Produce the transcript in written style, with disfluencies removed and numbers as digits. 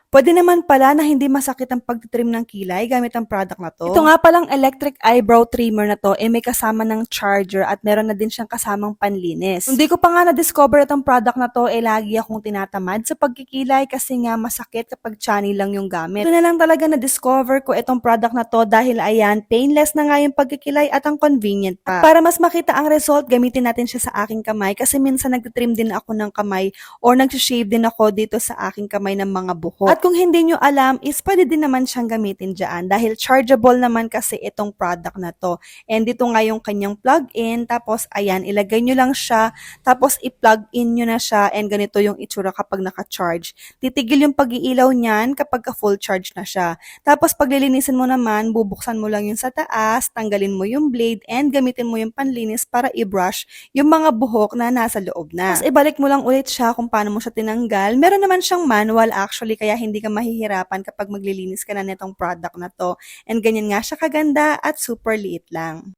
Pwede naman pala na hindi masakit ang pagtitrim ng kilay gamit ang product na to. Ito nga palang electric eyebrow trimmer na to, may kasama ng charger at meron na din siyang kasamang panlinis. Hindi ko pa nga na-discover itong product na to, lagi akong tinatamad sa pagkikilay kasi nga masakit kapag chani lang yung gamit. Ito na lang talaga na-discover ko itong product na to dahil ayan, painless na nga yung pagkikilay at ang convenient pa. At para mas makita ang result, gamitin natin siya sa aking kamay kasi minsan nagtitrim din ako ng kamay or nag-shave din ako dito sa aking kamay ng mga buhok. At kung hindi nyo alam, is pwede din naman siyang gamitin dyan dahil chargeable naman kasi itong product na to. And dito nga yung kanyang plug-in, tapos ayan, ilagay nyo lang siya, tapos i-plug in nyo na siya and ganito yung itsura kapag naka-charge. Titigil yung pag-iilaw niyan kapag full charge na siya. Tapos paglilinisin mo naman, bubuksan mo lang yung sa taas, tanggalin mo yung blade and gamitin mo yung panlinis para i-brush yung mga buhok na nasa loob na. Tapos ibalik mo lang ulit siya kung paano mo siya tinanggal. Meron naman siyang manual actually kaya hindi ka mahihirapan kapag maglilinis ka na nitong product na to. And ganyan nga siya kaganda at super liit lang.